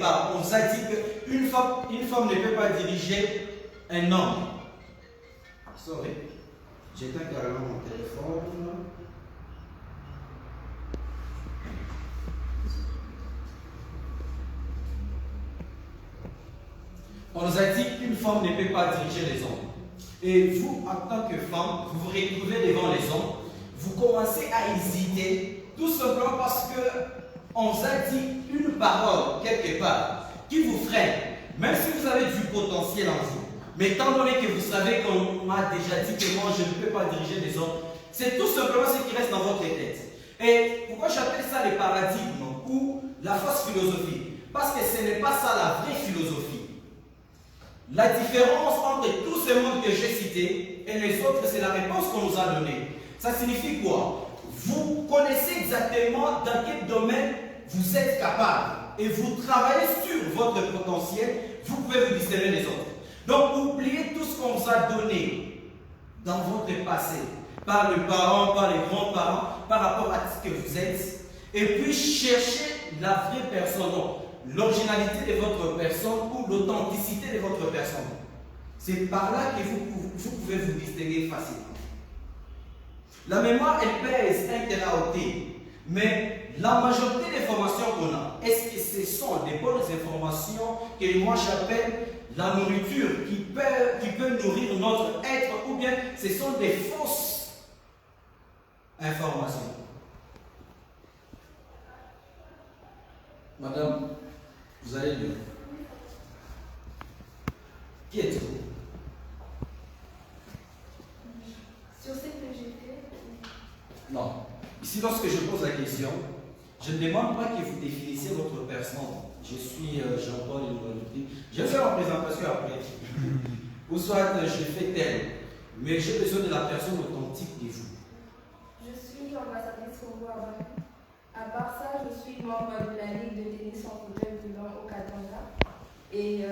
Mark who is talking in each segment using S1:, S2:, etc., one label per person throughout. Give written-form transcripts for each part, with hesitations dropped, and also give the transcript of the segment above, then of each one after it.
S1: part, on vous a dit qu'une femme ne peut pas diriger un homme. Sorry, j'éteins carrément mon téléphone. On nous a dit qu'une femme ne peut pas diriger les hommes. Et vous, en tant que femme, vous vous retrouvez devant les hommes, vous commencez à hésiter, tout simplement parce que on vous a dit une parole quelque part qui vous freine, même si vous avez du potentiel en vous. Mais étant donné que vous savez qu'on m'a déjà dit que moi je ne peux pas diriger les hommes, c'est tout simplement ce qui reste dans votre tête. Et pourquoi j'appelle ça les paradigmes ou la fausse philosophie? Parce que ce n'est pas ça la vraie philosophie. La différence entre tous ces mondes que j'ai cités et les autres, c'est la réponse qu'on nous a donnée. Ça signifie quoi? Vous connaissez exactement dans quel domaine vous êtes capable et vous travaillez sur votre potentiel, vous pouvez vous discerner les autres. Donc, oubliez tout ce qu'on vous a donné dans votre passé, par les parents, par les grands-parents, par rapport à ce que vous êtes, et puis cherchez la vraie personne, l'originalité de votre personne ou l'authenticité de votre personne. C'est par là que vous pouvez vous distinguer facilement. La mémoire, elle pèse 1 teraoctet, mais la majorité des informations qu'on a, est-ce que ce sont des bonnes informations que moi j'appelle la nourriture qui peut nourrir notre être, ou bien ce sont des fausses informations? Madame, vous allez bien? Qui êtes-vous?
S2: Sur ce que j'ai fait.
S1: Non. Ici, lorsque je pose la question, je ne demande pas que vous définissiez votre personne. Je suis Jean-Paul Iloualouti. Je vais faire ma présentation après. Ou soit je fais tel. Mais j'ai besoin de la personne authentique de vous.
S2: Je suis ambassadrice Congo à Bâle. À part ça, je suis membre de la Ligue de tennis en fauteuil roulant au Katanga. Et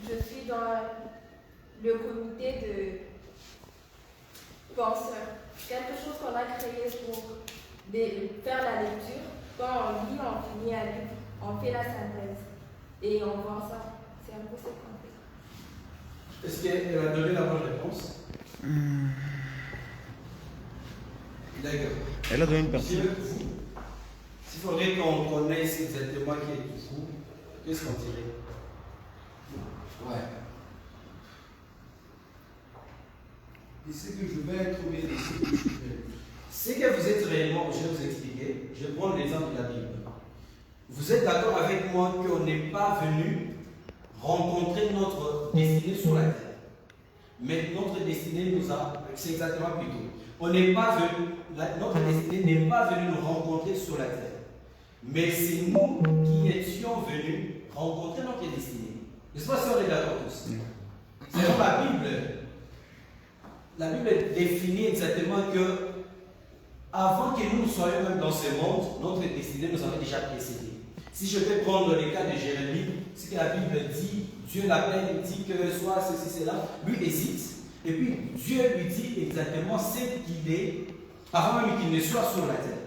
S2: je suis dans le comité de penseurs. Quelque chose qu'on a créé pour faire la lecture. Quand on lit, on finit à lire, on fait la synthèse. Et on voit ça. C'est un peu ce qu'on fait.
S1: Est-ce qu'elle a donné la bonne réponse? D'accord.
S3: Elle a donné une partie.
S1: S'il faudrait qu'on connaisse exactement qui est vous, qu'est-ce qu'on dirait? Ouais. Et ce que je vais trouver ici, c'est que vous êtes réellement, je vais vous expliquer, je vais prendre l'exemple de la Bible. Vous êtes d'accord avec moi qu'on n'est pas venu rencontrer notre destinée sur la terre. Mais notre destinée nous a, c'est exactement plutôt. On n'est pas venu, notre destinée n'est pas venue nous rencontrer sur la terre. Mais c'est nous qui étions venus rencontrer notre destinée. Je ne sais pas si on est d'accord tous. Selon la Bible définit exactement que avant que nous soyons même dans ce monde, notre destinée nous avait déjà précédé. Si je vais prendre le cas de Jérémie, ce que la Bible dit, Dieu l'appelle, il dit que soit ceci, cela, lui hésite, et puis Dieu lui dit exactement ce qu'il est, avant même qu'il ne soit sur la terre.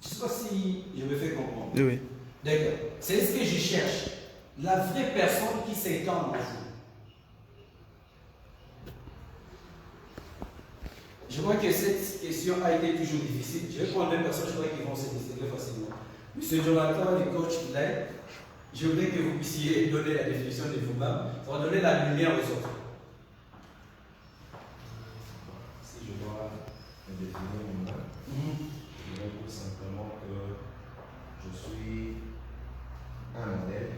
S1: Je ne sais pas si je me fais comprendre.
S3: Oui.
S1: D'accord. C'est ce que je cherche. La vraie personne qui s'incarne en vous. Je vois que cette question a été toujours difficile. Je vais prendre deux personnes, je crois qu'ils vont se distinguer facilement. Monsieur Jonathan, le coach Blair, je voudrais que vous puissiez donner la définition de vous-même. Ça va donner la lumière aux autres.
S4: Si je dois me définir moi-même, je dirais tout simplement que je suis un modèle,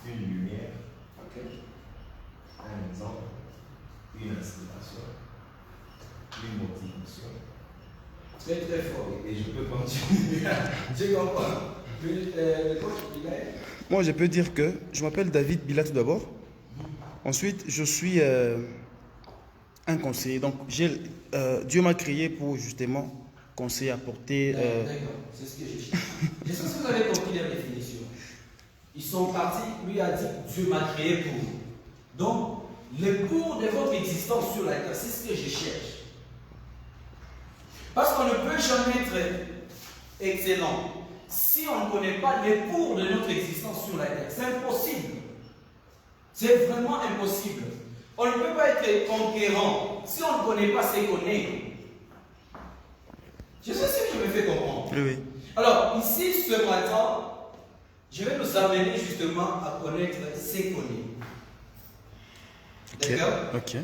S4: une lumière, un exemple, une inspiration, une motivation.
S1: Très très fort.
S4: Et je peux continuer.
S1: Je comprends. Le coach Blair.
S3: Moi, je peux dire que je m'appelle David Bila tout d'abord. Ensuite, je suis un conseiller. Donc, Dieu m'a créé pour justement conseiller, apporter.
S1: D'accord, c'est ce que je cherche. J'espère que vous avez compris la définition. Ils sont partis, lui a dit Dieu m'a créé pour vous. Donc, le cours de votre existence sur la terre, c'est ce que je cherche. Parce qu'on ne peut jamais être excellent si on ne connaît pas les cours de notre existence sur la terre. C'est impossible. C'est vraiment impossible. On ne peut pas être conquérant si on ne connaît pas ce qu'on est. Je sais si je me fais comprendre.
S3: Oui, oui.
S1: Alors, ici, ce matin, je vais nous amener justement à connaître ce qu'on est. D'accord?
S3: Ok.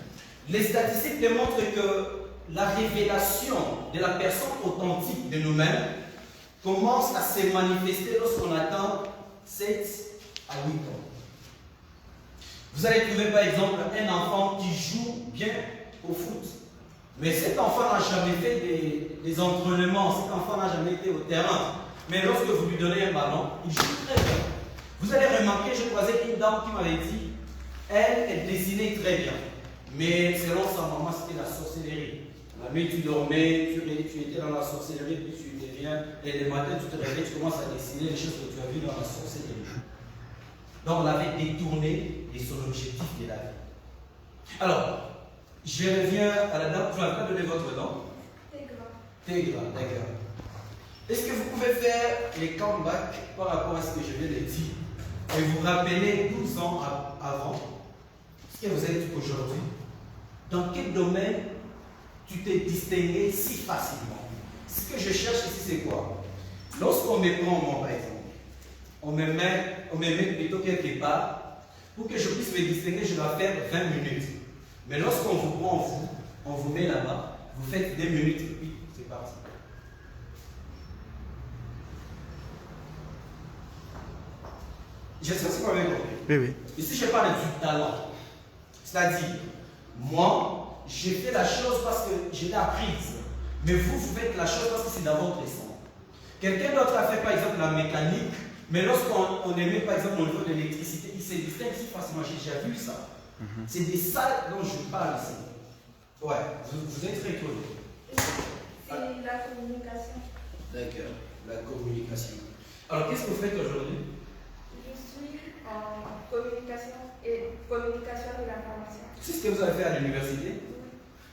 S1: Les statistiques démontrent que la révélation de la personne authentique de nous-mêmes commence à se manifester lorsqu'on atteint 7 à 8 ans. Vous allez trouver par exemple un enfant qui joue bien au foot. Mais cet enfant n'a jamais fait des entraînements, cet enfant n'a jamais été au terrain. Mais lorsque vous lui donnez un ballon, il joue très bien. Vous allez remarquer, je croisais une dame qui m'avait dit, elle dessinait très bien. Mais selon sa maman, c'était la sorcellerie. La nuit, tu dormais, tu étais dans la sorcellerie, puis tu deviens, et le matin, tu te réveilles, tu commences à dessiner les choses que tu as vues dans la sorcellerie. Donc, on avait détourné de son objectif de la vie. Alors, je reviens à la dame, tu m'as pas donné votre nom? Tégra, d'accord. Est-ce que vous pouvez faire les comebacks par rapport à ce que je viens de dire et vous rappeler 12 ans avant ce que vous êtes aujourd'hui? Dans quel domaine tu t'es distingué si facilement? Ce que je cherche ici, c'est quoi? Lorsqu'on me prend, moi, par exemple, on me met plutôt quelque part, pour que je puisse me distinguer, je dois faire 20 minutes. Mais lorsqu'on vous prend, on vous met là-bas, vous faites 2 minutes, et puis c'est parti. Je sais si vous m'avez compris.
S3: Oui, oui.
S1: Ici, je parle du talent. C'est-à-dire, moi, j'ai fait la chose parce que je l'ai apprise. Mais vous faites la chose parce que c'est dans votre sang. Quelqu'un d'autre a fait par exemple la mécanique, mais lorsqu'on émet par exemple au niveau de l'électricité, il se distingue si facilement. J'ai déjà vu ça. C'est de ça dont je parle ici. Ouais, vous êtes très curieux.
S2: C'est la communication.
S1: D'accord, la communication. Alors, qu'est-ce que vous faites aujourd'hui?
S2: Je suis en communication de l'information.
S1: C'est ce que vous avez fait à l'université?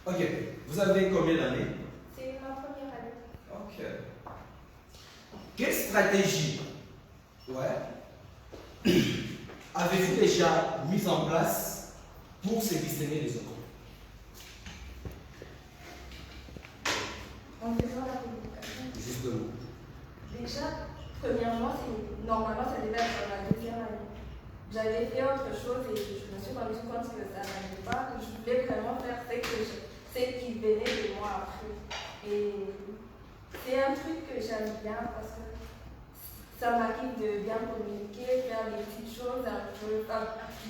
S1: Ok. Vous avez combien d'années?
S2: C'est ma première année.
S1: Ok. Quelle stratégie avez-vous déjà mise en place pour se distinguer des autres?
S2: En faisant la communication.
S1: Justement.
S2: Déjà, premièrement, normalement, ça devait être dans la deuxième année. J'avais fait autre chose et je me suis rendu compte que ça n'allait pas. Je voulais vraiment faire ce qui venait de moi après. Et c'est un truc que j'aime bien parce que ça m'arrive de bien communiquer, faire des petites choses, un peu,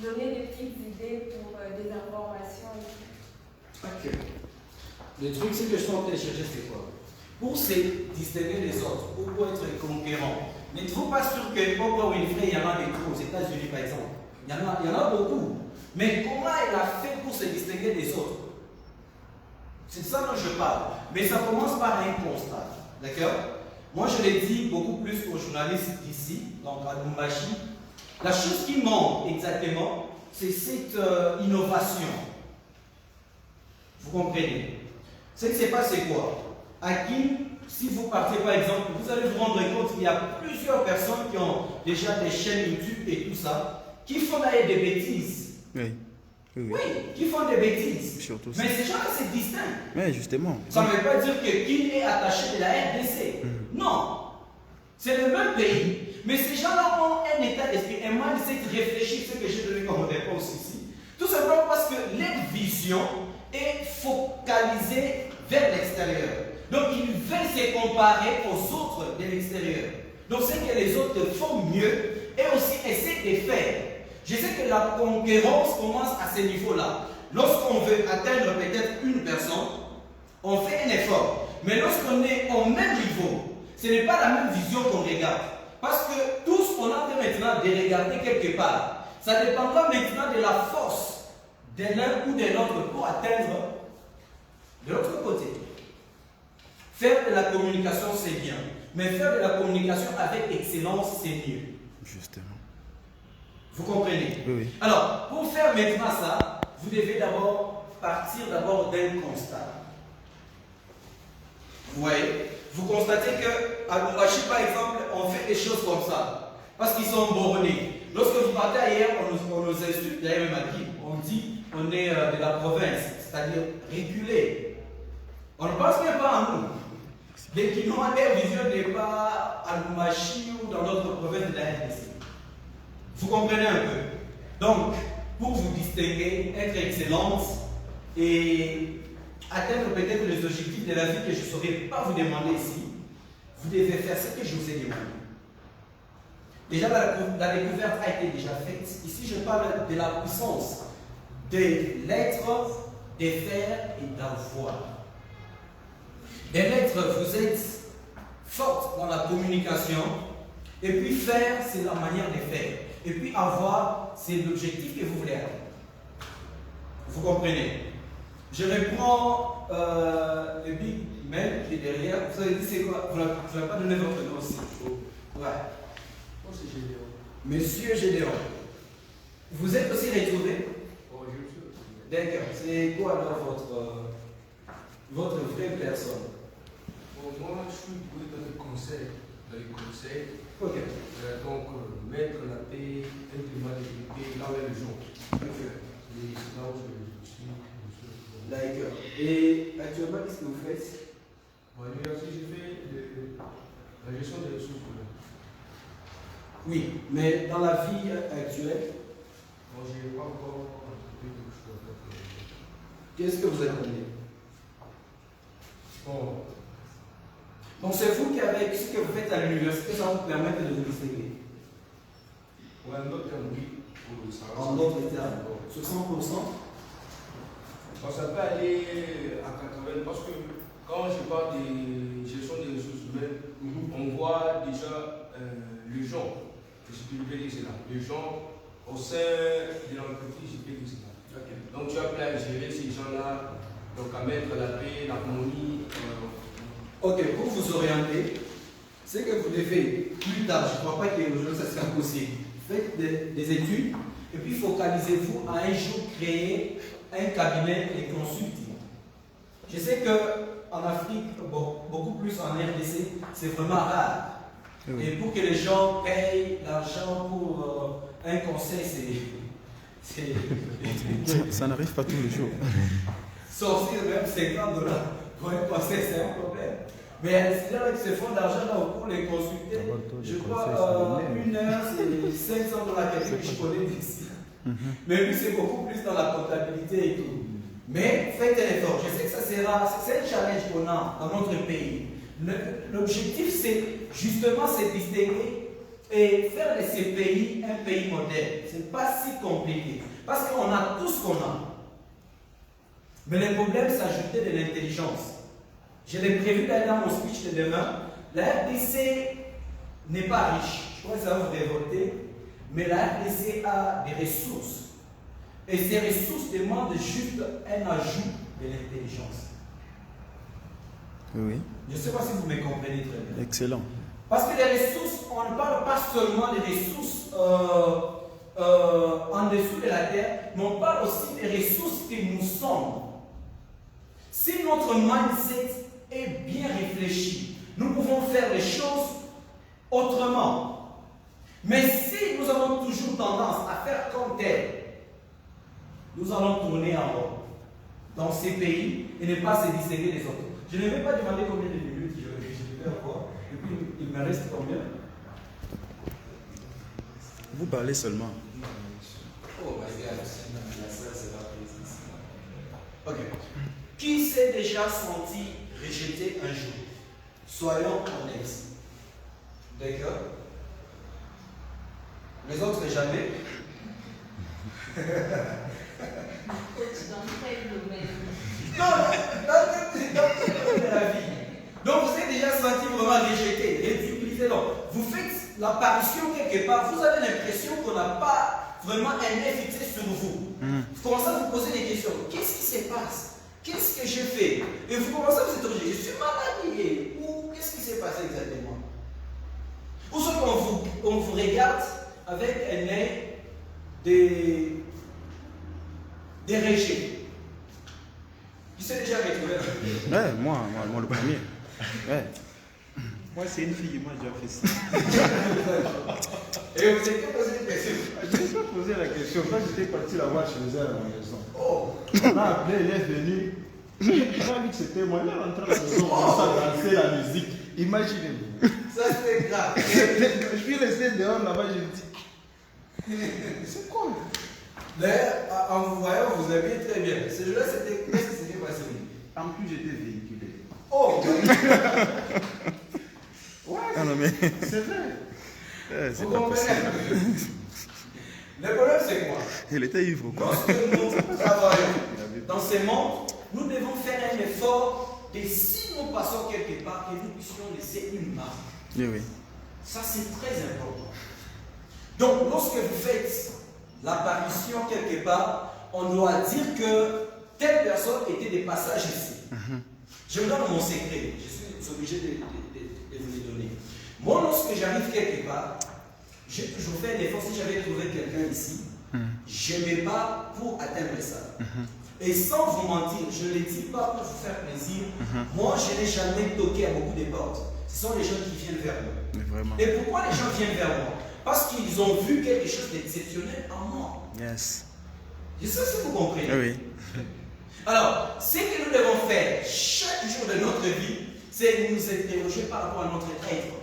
S2: donner des petites idées pour des informations.
S1: Ok. Le truc, c'est que je suis en train de chercher, c'est quoi? Pour se distinguer des autres, pour être conquérant. N'êtes-vous pas sûr que Oprah Winfrey, il y en a des trop aux États-Unis par exemple? Il y en a beaucoup. Mais comment elle a fait pour se distinguer des autres? C'est de ça dont je parle. Mais ça commence par un constat. D'accord? Moi, je l'ai dit beaucoup plus aux journalistes d'ici, donc à Lumbashi. La chose qui manque exactement, c'est cette innovation. Vous comprenez? Ce qui se passe, c'est quoi? À Kin, si vous partez par exemple, vous allez vous rendre compte qu'il y a plusieurs personnes qui ont déjà des chaînes YouTube et tout ça, qui font d'ailleurs des bêtises.
S3: Oui.
S1: Oui, qui font des bêtises.
S3: Surtout ça.
S1: Mais ces gens-là se distinguent.
S3: Oui, justement.
S1: Ça ne veut pas dire que Kin est attaché de la RDC. Non. C'est le même pays. Mais ces gens-là ont un état d'esprit, un mindset réfléchi, ce que j'ai donné comme réponse ici. Tout simplement parce que leur vision est focalisée vers l'extérieur. Donc ils veulent se comparer aux autres de l'extérieur. Donc c'est que les autres font mieux et aussi essaient de faire. Je sais que la concurrence commence à ce niveau-là. Lorsqu'on veut atteindre peut-être une personne, on fait un effort. Mais lorsqu'on est au même niveau, ce n'est pas la même vision qu'on regarde. Parce que tous, on a maintenant de regarder quelque part. Ça dépendra maintenant de la force de l'un ou de l'autre pour atteindre de l'autre côté. Faire de la communication, c'est bien. Mais faire de la communication avec excellence, c'est mieux.
S3: Justement.
S1: Vous comprenez?
S3: Oui, oui.
S1: Alors, pour faire maintenant ça, vous devez d'abord partir d'un constat. Vous voyez? vous constatez qu'à Lubumbashi, par exemple, on fait des choses comme ça. Parce qu'ils sont bornés. Lorsque vous partez ailleurs, on nous insulte, d'ailleurs même à qui on dit on est de la province, c'est-à-dire reculé. On ne pense même pas à nous. Les qui n'ont leur vision n'est pas à Lubumbashi ou dans d'autres provinces de la RDC. Vous comprenez un peu? Donc, pour vous distinguer, être excellente et atteindre peut-être les objectifs de la vie que je ne saurais pas vous demander ici, vous devez faire ce que je vous ai demandé. Déjà, la découverte a été déjà faite. Ici, je parle de la puissance des lettres, des faire et d'avoir. Des lettres, vous êtes forte dans la communication, et puis faire, c'est la manière de faire. Et puis avoir, c'est l'objectif que vous voulez atteindre. Vous comprenez? Je reprends le big mail qui est derrière. Vous avez dit c'est quoi? Vous n'avez pas donné votre nom aussi. Ouais.
S5: Moi, c'est Gédéon.
S1: Monsieur Gédéon. Vous êtes aussi retrouvé?
S5: Oh, je me suis retrouvé.
S1: D'accord. C'est quoi alors votre vraie personne?
S5: Bon, moi, je suis doué dans le conseil. Dans les conseils.
S1: Ok.
S5: Donc, mettre la paix, implémenter la paix, là où est le jour.
S1: Ok.
S5: Et c'est là où je suis.
S1: D'accord. Et actuellement, qu'est-ce que vous faites?
S5: Bon, à l'université, j'ai fait la gestion des ressources humaines.
S1: Oui, mais dans la vie actuelle,
S5: Bon, je n'ai pas encore entrepris quelque chose avec.
S1: qu'est-ce que vous attendez?
S5: Bon,
S1: Donc c'est vous qui avez ce que vous faites à l'université, ça vous permet de vous distinguer.
S5: ouais, un autre terme, oui, pour ça.
S1: En d'autres termes, sur 100%.
S5: Bon, ça peut aller à 80 parce que quand je parle de gestion des ressources humaines, on voit déjà les gens, et je peux dire c'est là, les gens au sein de l'entreprise, je peux dire c'est là.
S1: Okay.
S5: Donc tu as pu gérer ces gens-là, donc à mettre la paix, l'harmonie.
S1: Ok, pour vous orienter, c'est que vous devez, plus tard, je ne crois pas qu'aujourd'hui ça sera possible, faites des études et puis focalisez-vous à un jour créer un cabinet de consulting. Je sais qu'en Afrique, beaucoup plus en RDC, c'est vraiment rare. Oui. Et pour que les gens payent l'argent pour un conseil,
S3: ça n'arrive pas tous les jours.
S1: Sortir même $50 pour un conseil, c'est un problème. Mais c'est là qu'ils se font de l'argent là pour les consulter. Je crois 1 heure, c'est $500 quelqu'un que je connais d'ici. Mais lui, c'est beaucoup plus dans la comptabilité et tout. Mais faites un effort. Je sais que ça sera, c'est un challenge qu'on a dans notre pays. L'objectif, c'est justement se distinguer et faire de ce pays un pays moderne. Ce n'est pas si compliqué. Parce qu'on a tout ce qu'on a. Mais le problème, c'est ajouter de l'intelligence. Je l'ai prévu d'aller dans mon speech de demain. La RDC n'est pas riche. Je crois que ça va vous révolter. Mais la RDC a des ressources. Et ces ressources demandent juste un ajout de l'intelligence.
S3: Oui.
S1: Je ne sais pas si vous me comprenez très bien.
S3: Excellent.
S1: Parce que les ressources, on ne parle pas seulement des ressources en dessous de la terre, mais on parle aussi des ressources que nous sommes. Si notre mindset est bien réfléchi, nous pouvons faire les choses autrement. Mais si nous avons toujours tendance à faire comme tel, nous allons tourner en rond dans ces pays et ne pas se distinguer des autres. Je ne vais pas demander combien de minutes je vais avoir. Et puis, il me reste combien?
S3: Vous parlez seulement.
S1: Oh my God. Ok. Qui s'est déjà senti rejeté un jour? Soyons honnêtes. D'accord? Les autres, jamais.
S6: Dans quel domaine?
S1: Non, dans le domaine de la vie. Donc vous êtes déjà senti vraiment rejeté, ridiculisé. Donc vous faites l'apparition quelque part, vous avez l'impression qu'on n'a pas vraiment un œil fixé sur vous. Vous commencez à vous poser des questions. Qu'est-ce qui se passe? Qu'est-ce que je fais? Et vous commencez à vous interroger. Je suis mal habillé. Ou qu'est-ce qui s'est passé exactement? Ou soit qu'on vous regarde avec un œil des rejets. Qui s'est déjà retrouvé?
S3: Ouais, moi le premier. Ouais. Moi, c'est une fille, moi, j'ai fait ça.
S1: Et vous avez posé une question.
S7: Je n'ai pas posé la question. Quand j'étais parti la voir chez elle à la maison,
S1: Oh,
S7: on a appelé, elle est venue. On a vu que c'était moi. Elle est rentrée à la maison, on a dansé la musique. Imaginez-vous.
S1: ça c'était grave.
S7: Je suis resté dehors là-bas, je me dis, c'est quoi?
S1: D'ailleurs, en vous voyant, vous aviez très bien. Ce jour-là, c'était. Qu'est-ce qui s'était passé?
S7: En plus, j'étais véhiculé.
S1: Oh,
S7: Ouais,
S3: Ah non, mais.
S7: c'est vrai.
S3: C'est
S1: vous
S3: pas
S1: comprenez?
S3: possible.
S1: Le problème, c'est quoi?
S3: Il était ivre, quoi.
S1: Lorsque nous travaillons dans ces mondes, nous devons faire un effort et si nous passons quelque part, que nous puissions laisser une marque.
S3: Oui, oui.
S1: Ça, c'est très important. Donc, lorsque vous faites l'apparition quelque part, on doit dire que telle personne était des passages ici. Je vous donne mon secret. Je suis obligé de vous les donner. Moi, lorsque j'arrive quelque part, j'ai toujours fait un effort. Si j'avais trouvé quelqu'un ici, je ne vais pas pour atteindre ça. Et sans vous mentir, je ne le dis pas pour vous faire plaisir. Moi, je n'ai jamais toqué à beaucoup de portes. Ce sont les gens qui viennent vers moi.
S3: Mais vraiment.
S1: Et pourquoi les gens viennent vers moi? Parce qu'ils ont vu quelque chose d'exceptionnel en moi.
S3: Yes.
S1: Je sais si vous comprenez.
S3: Oui, oui.
S1: Alors, ce que nous devons faire chaque jour de notre vie, c'est nous interroger par rapport à notre être.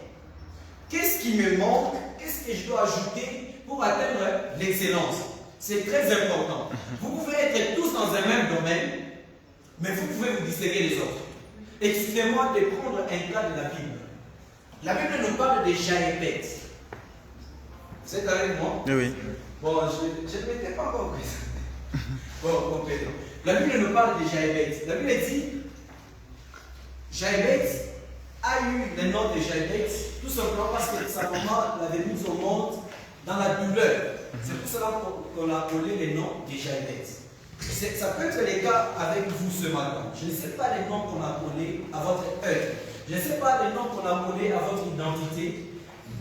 S1: Qu'est-ce qui me manque? Qu'est-ce que je dois ajouter pour atteindre l'excellence? C'est très important. Vous pouvez être tous dans un même domaine, mais vous pouvez vous distinguer les autres. Excusez-moi de prendre un cas de la Bible. La Bible nous parle des Jaébet. Vous êtes avec moi?
S3: Oui, oui.
S1: Bon, je ne m'étais pas encore présenté. Bon, comprenez. La Bible nous parle des Jaébet. La Bible dit Jaébet a eu le nom de Jaébet tout simplement parce que sa maman l'avait mis au monde dans la douleur. C'est pour cela qu'on a appelé les noms des Jaébet. Ça peut être le cas avec vous ce matin. Je ne sais pas les noms qu'on a collés à votre œuvre. Je ne sais pas les noms qu'on a collés à votre identité,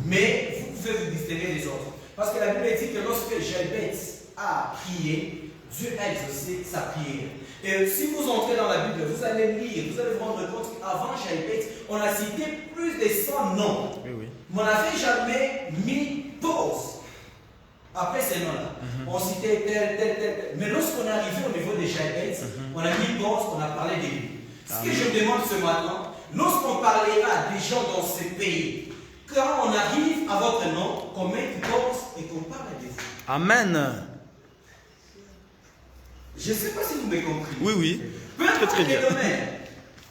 S1: mais vous pouvez vous distinguer des autres. Parce que la Bible dit que lorsque Jaébet a prié, Dieu a exaucé sa prière. Et si vous entrez dans la Bible, vous allez lire, vous allez vous rendre compte qu'avant Jaébet, on a cité plus de 100 noms.
S3: Oui, oui.
S1: Mais on n'avait jamais mis pause après ces noms-là. On citait tel. Mais lorsqu'on est arrivé au niveau des Jaébet, on a mis pause, on a parlé de lui. Ce que je demande ce matin, lorsqu'on parlera des gens dans ce pays, quand on arrive à votre nom, qu'on mette pause et qu'on parle de vous.
S3: Amen.
S1: Je ne sais pas si vous m'avez compris.
S3: Oui, oui.
S1: Peu importe
S3: très bien.
S1: les domaines.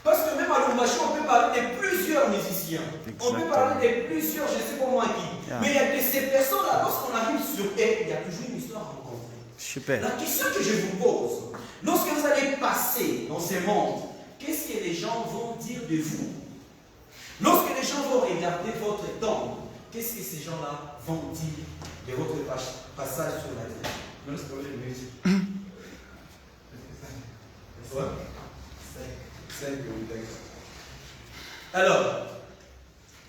S1: Parce que même à Lumbashi, on peut parler de plusieurs musiciens. On peut parler de plusieurs, je ne sais pas moi qui.
S3: Ah.
S1: Mais il y a de ces personnes-là, lorsqu'on arrive sur eux, il y a toujours une histoire à rencontrer.
S3: Super.
S1: La question que je vous pose, lorsque vous allez passer dans ce monde, qu'est-ce que les gens vont dire de vous? Lorsque les gens vont regarder votre tombe, qu'est-ce que ces gens-là vont dire de votre passage sur la terre? Ouais. 5 minutes. Alors,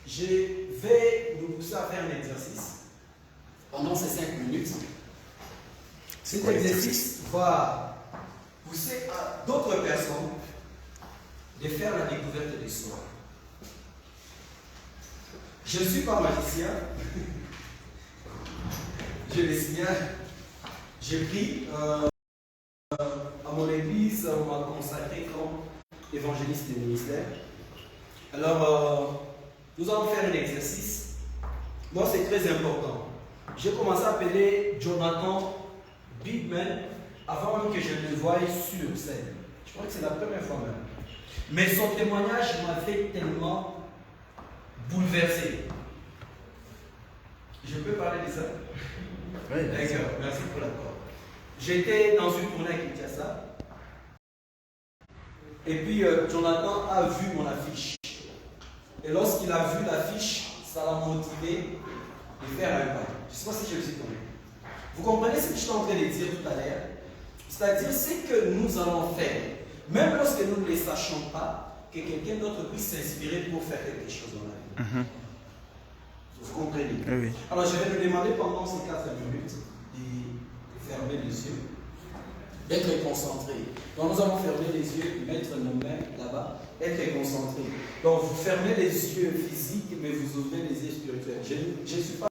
S1: je vais nous pousser à faire un exercice pendant ces 5 minutes. Cet exercice va pousser à d'autres personnes de faire la découverte de soi. Je ne suis pas magicien. Je le signale. J'ai pris à mon église, on m'a consacré comme évangéliste du ministère. Alors, nous allons faire un exercice. Moi, c'est très important. J'ai commencé à appeler Jonathan Bigman avant même que je le voie sur scène. Je crois que c'est la première fois même. Mais son témoignage m'avait tellement bouleversé. Je peux parler de ça?
S3: Oui,
S1: D'accord, merci pour l'accord. J'étais dans une tournée à Kinshasa. Et puis Jonathan a vu mon affiche. Et lorsqu'il a vu l'affiche, ça l'a motivé de faire un pas. Je ne sais pas si je me suis compris. Vous comprenez ce que je suis en train de dire tout à l'heure? C'est-à-dire ce que nous allons faire, même lorsque nous ne le sachons pas, que quelqu'un d'autre puisse s'inspirer pour faire quelque chose dans la vie. Vous comprenez?
S3: Oui, oui.
S1: Alors je vais nous demander pendant ces 4 minutes de fermer les yeux. d'être concentré. Donc nous allons fermer les yeux, mettre nos mains là-bas, être concentré. Donc vous fermez les yeux physiques, mais vous ouvrez les yeux spirituels. Je ne suis pas